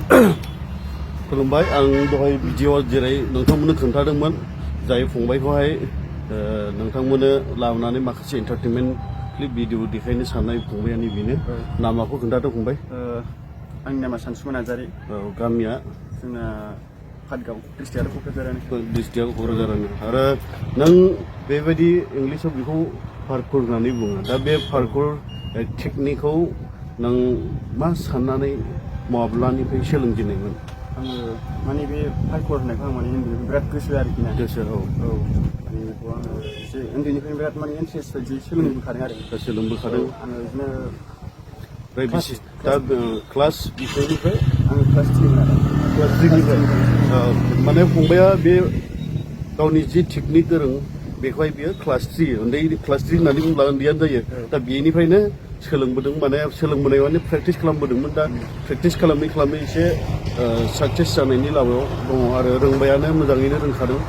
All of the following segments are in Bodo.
खुलुमबाय आं दहाय भिडिअ जेरै नोंथांमोननो खोन्थादोंमोन जाय फंबायखौहाय नोंथांमोननो लाबोनानै माखासे एन्टारटेनमेन्ट क्लिप भिडिअ देखायनो साननाय फंबायानो बेनो नामाखौ खोन्थादों फंबाय आंनि नामा सानसुमा नार्जारि गामिया जोंना पाटगाव डिस्ट्रिक्टआ क'क्राझारानो आरो नों बेबायदि इंलिसाव बेखौ पार्कुर होननानै बुङो दा बे पार्कुर टेकनिकखौ नों मा साननानै माब्लानिफ्राय सोलोंजेननायमोन आङो माने बे पार्कुर होननायखौ आं माने बिराद गोसो आरोखि ना गोसो माने बेखौ आङो एसे उन्दैनिफ्रायनो बिराद माने इन्ट्रेस्ट बायदि सोलोंबोखादों आरो सोलोंबोखादों आङो बिदिनो दा क्लास बेसेनिफ्राय आङो क्लास 3 आरो क्लास 3निफ्राय माने फंबाया बे गावनि जि टेकनिक गोरों बेखौहाय बियो क्लास 3 उन्दै क्लास 3 होननानै बुंब्ला उन्दैयानो जायो दा बेनिफ्रायनो सोलोंबोदों माने सोलोंबोनाय माने प्रेक्टिस खालामबोदोंमोन दा प्रेक्टिस खालामै खालामै एसे साक्सेस जानायनि लामायाव दङ आरो रोंबायानो मोजाङैनो रोंखादों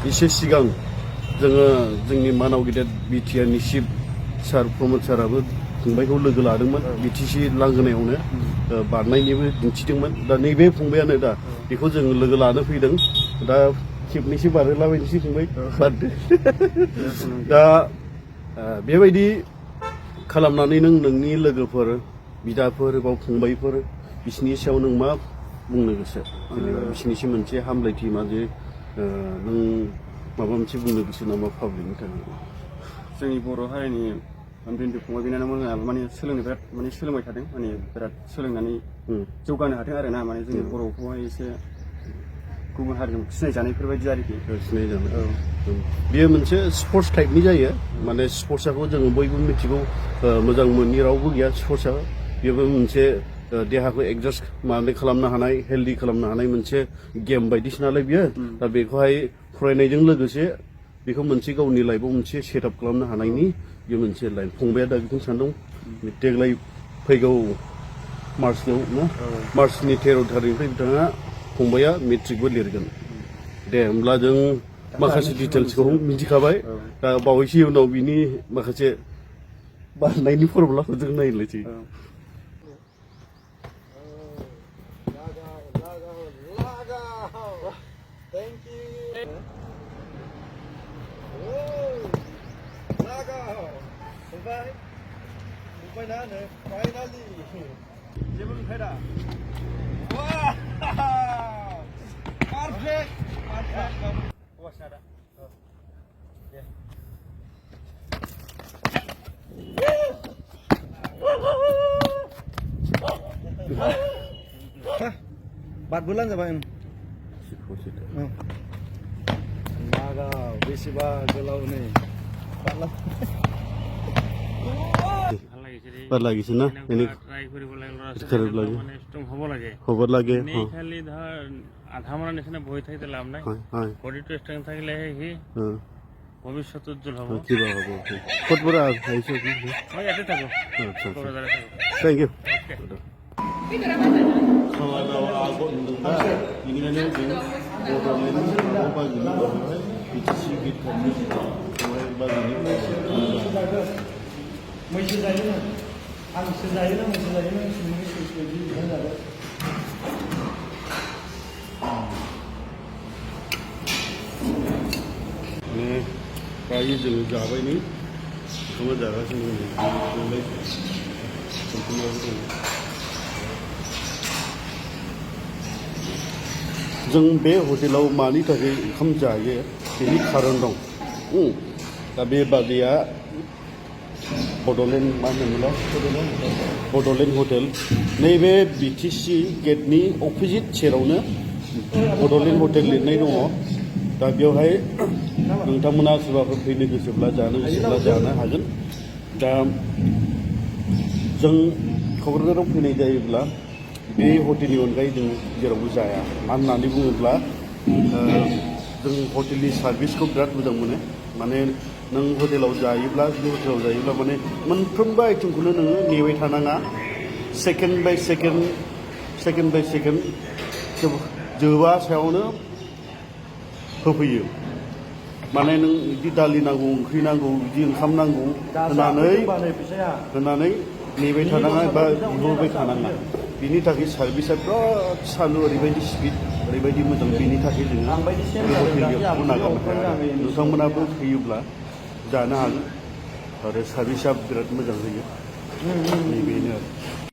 एसे सिगां जोङो जोंनि मानाव गेदेर बिटिआरनि चिफ सार प्रमद साराबो फंबायखौ लोगो लादोंमोन बिटिसि लांगोनायावनो बारनायनिबो दिन्थिदोंमोन दा नैबे फंबायानो दा बेखौ जों लोगो लानो फैदों दा खेबनैसो बारहोलाबायनोसै फंबाय बारदो दा बेबायदि खालामनानै नों नोंनि लोगोफोर बिदाफोर बा फंबायफोर बिसिनि सायाव नों मा बुंनो गोसो जेनेबा बिसिनिसिम मोनसे हामलायथि मा जे नों माबा मोनसे बुंनो गोसो नामा पाब्लिकनि थाखाय जोंनि बर' हारिनि उन्दै उन्दै फंबाय बिनानावमोनहा माने सोलोंनो बिराद माने सोलोंबाय थादों माने बिराद सोलोंनानै जौगानो हादों आरो ना माने जोंनि बर'खौहाय एसे गुबुन हारिजों सिनायजानायफोर बायदि आरोखि सिनायजानाय बेयो मोनसे स्पर्ट्स टाइपनि जायो माने स्पर्ट्सखौ जोङो बयबो मिथिगौ मोजां मोनि रावबो गैया स्पर्ट्सआ बेबो मोनसे देहाखौ एडजास्ट खालामनो हानाय हेल्दि खालामनो हानाय मोनसे गेम बायदिसो नालाय बियो दा बेखौहाय फरायनायजों लोगोसे बेखौ मोनसे गावनि लाइफआव मोनसे सेटआप खालामनो हानायनि बे मोनसे लाइन फंबाया दा बेखौनो सानदों देग्लाय फैगौ मार्चआव ना मार्चनि 13 थारिखनिफ्राय बिथाङा फंबाया मेट्रिकबो लिरगोन दे होमब्ला जों माखासे डिटेल्सखौ मिथिखाबाय दा बावैसो उनाव बिनि माखासे बारनायनि फर्मुलाखौ जों नायलायसै जेबो नुखायदा Perfect. Puas na dah. Bat bulan siapa ini? Naga, besiba gelau ni. बार लागिছে ना एने ट्राई কৰিব লাগে মানে ষ্ট্ৰং হ'ব লাগে খবৰ লাগে খালি ধৰ আধা মৰা নিচিনা বহি থাকিলে লাভ নাই বডিটো ষ্ট্ৰং থাকিলেহে সি ভৱিষ্যত উজ্জ্বল হ'ব কিবা হ'ব ক'ত পৰা আহিছে কি মই ইয়াতে থাকো আচ্ছা কক্ৰাঝাৰত থাকো থ্যাংক ইউ খাওয়া দাওয়া আগত नुदोंबा बेनिखायनो जों बड'लेण्ड बागिनि बाहाय बिटिसि गिट कमिटि बागिनि मैसो जायोना हांसो जायोना मैसो जायोना सुबुंनि सैसो बायदि बिथां जाबाय दायो जोङो जाबाय नै ओंखामा जागासिनो जों बे हटेलाव मानि थाखाय ओंखाम जायो बेनि खारन दं दा बे बाजैया बड'लेण्ड मा होनोमोनलाय बड'लेण्ड हटेल नैबे बिटिसि गेटनि अपोजिट सेरावनो बड'लेण्ड हटेल लिरनाय दङ दा बेवहाय नोंथांमोना सोरबाफोर फैनो गोसोब्ला जानो गोसोब्ला जानो हागोन दा जों क'क्राझाराव फैनाय जायोब्ला बे हटेलनि अनगायै जों जेरावबो जाया मानो होननानै बुङोब्ला जों हटेलनि सार्भिसखौ बिराद मोजां मोनो माने नों हटेलाव जायोब्ला बे हटेलाव जायोब्ला माने मोनफ्रोमबो आइटेमखौनो नोङो नेबाय थानाङा सेकेन्ड बाय सेकेन्ड जोबा सायावनो होफैयो माने नों बिदि दालि नांगौ ओंख्रि नांगौ बिदि ओंखाम नांगौ होनानै नेबाय थानाङा एबा बिहरबाय थानाङा बिनि थाखाय सार्भिसा बिराद सालु ओरैबायदि स्पिड ओरैबायदि मोजां बिनि थाखाय जोङो आंबायदि सेम बे जादों हटेलखौ दाख्लै नागारनो आंबो हाया होयो। नोंथांमोनाबो फैयोब्ला जानो हागोन आरो सार्भिसा बिराद मोजां होयो नैबेनो आरो